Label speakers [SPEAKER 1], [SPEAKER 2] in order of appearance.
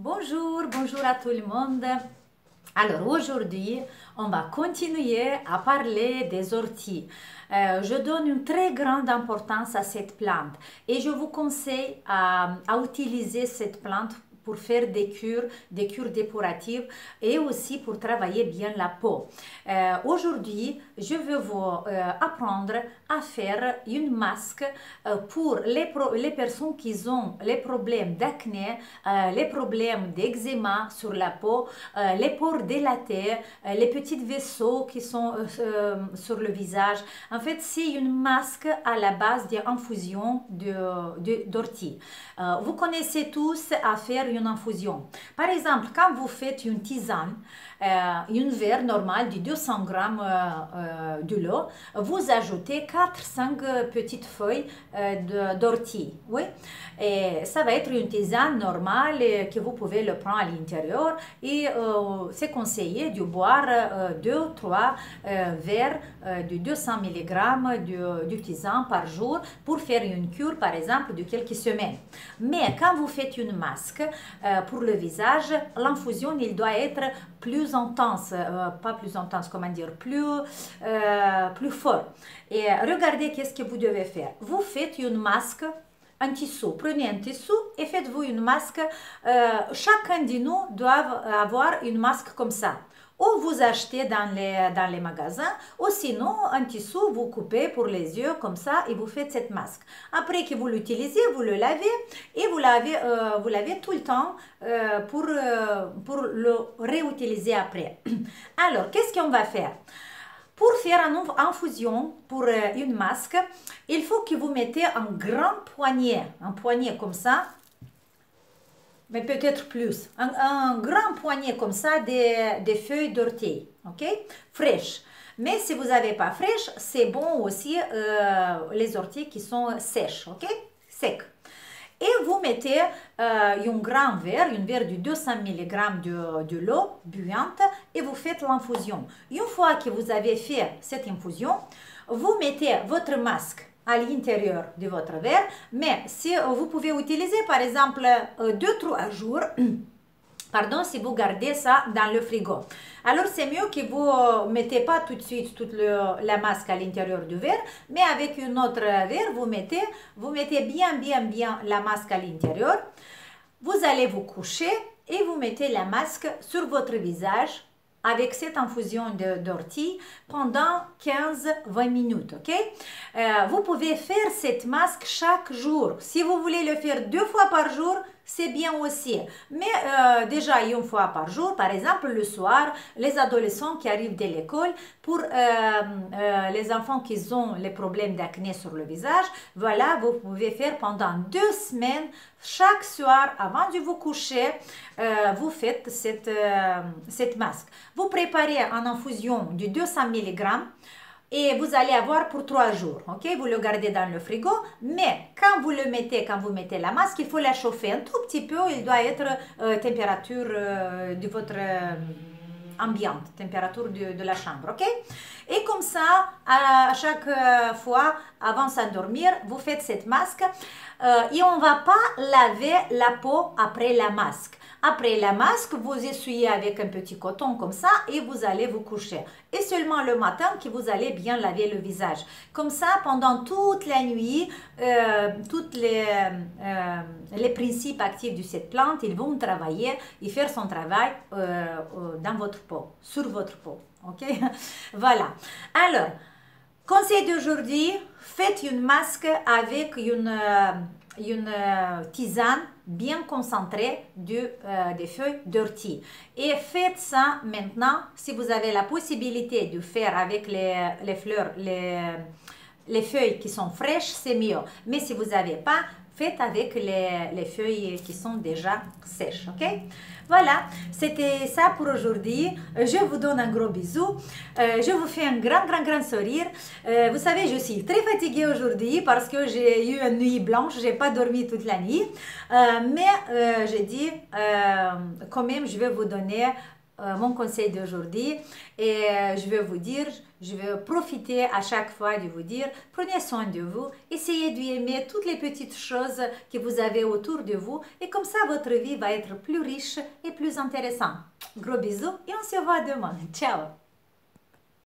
[SPEAKER 1] Bonjour, bonjour à tout le monde. Alors aujourd'hui, on va continuer à parler des orties. Je donne une très grande importance à cette plante et je vous conseille à utiliser cette plante pour faire des cures dépuratives et aussi pour travailler bien la peau. Aujourd'hui, je vais vous apprendre à faire une masque pour les personnes qui ont les problèmes d'acné, les problèmes d'eczéma sur la peau, les pores dilatés, les petits vaisseaux qui sont sur le visage. En fait, c'est une masque à la base d'infusion d'ortie. Vous connaissez tous à faire une infusion. Par exemple, quand vous faites une tisane, une verre normale de 200 grammes de l'eau, vous ajoutez 4-5 petites feuilles d'ortie. Oui? Et ça va être une tisane normale que vous pouvez le prendre à l'intérieur et c'est conseillé de boire 2-3 verres de 200 mg de tisane par jour pour faire une cure par exemple de quelques semaines. Mais quand vous faites une masque pour le visage, l'infusion il doit être plus intense, pas plus intense, comment dire, plus fort. Et regardez qu'est-ce que vous devez faire. Vous faites une masque, un tissu, prenez un tissu et faites-vous une masque. Chacun de nous doit avoir une masque comme ça. Ou vous achetez dans les magasins, ou sinon un tissu, vous coupez pour les yeux comme ça et vous faites cette masque. Après que vous l'utilisez, vous le lavez et vous lavez tout le temps pour le réutiliser après. Alors, qu'est-ce qu'on va faire? Pour faire une infusion pour une masque, il faut que vous mettez un poignet comme ça, mais peut-être plus, un grand poignet comme ça des feuilles d'ortie, ok, fraîches. Mais si vous n'avez pas fraîches, c'est bon aussi les orties qui sont sèches, ok, secs. Et vous mettez un verre de 200 mg de l'eau bouillante et vous faites l'infusion. Une fois que vous avez fait cette infusion, vous mettez votre masque à l'intérieur de votre verre, mais si vous pouvez utiliser par exemple 2-3 jours, pardon, si vous gardez ça dans le frigo. Alors c'est mieux que vous ne mettez pas tout de suite toute la masque à l'intérieur du verre, mais avec un autre verre, vous mettez bien la masque à l'intérieur. Vous allez vous coucher et vous mettez la masque sur votre visage avec cette infusion d'ortie pendant 15-20 minutes, ok? Vous pouvez faire cette masque chaque jour. Si vous voulez le faire 2 fois par jour, c'est bien aussi. Mais déjà une fois par jour, par exemple le soir, les adolescents qui arrivent de l'école, pour les enfants qui ont les problèmes d'acné sur le visage, voilà, vous pouvez faire pendant 2 semaines, chaque soir, avant de vous coucher, vous faites cette masque. Vous préparez une infusion de 200 mg et vous allez avoir pour 3 jours, ok? Vous le gardez dans le frigo, mais quand vous mettez la masque, il faut la chauffer un tout petit peu, il doit être température de votre ambiante, température de la chambre, ok? Et comme ça, à chaque fois, avant de s'endormir, vous faites cette masque et on ne va pas laver la peau après la masque. Après la masque, vous essuyez avec un petit coton comme ça et vous allez vous coucher. Et seulement le matin que vous allez bien laver le visage. Comme ça, pendant toute la nuit, tous les principes actifs de cette plante, ils vont travailler et faire son travail dans votre peau, sur votre peau. Ok? Voilà. Alors, conseil d'aujourd'hui, faites une masque avec une tisane bien concentrée des feuilles d'ortie. Et faites ça maintenant, si vous avez la possibilité de faire avec les fleurs, les feuilles qui sont fraîches, c'est mieux. Mais si vous n'avez pas, faites avec les feuilles qui sont déjà sèches, ok? Voilà, c'était ça pour aujourd'hui. Je vous donne un gros bisou. Je vous fais un grand sourire. Vous savez, je suis très fatiguée aujourd'hui parce que j'ai eu une nuit blanche. Je n'ai pas dormi toute la nuit. Mais j'ai dit, quand même, je vais vous donner mon conseil d'aujourd'hui et je vais vous dire, je vais profiter à chaque fois de vous dire, prenez soin de vous, essayez d'aimer toutes les petites choses que vous avez autour de vous et comme ça votre vie va être plus riche et plus intéressante. Gros bisous et on se voit demain. Ciao!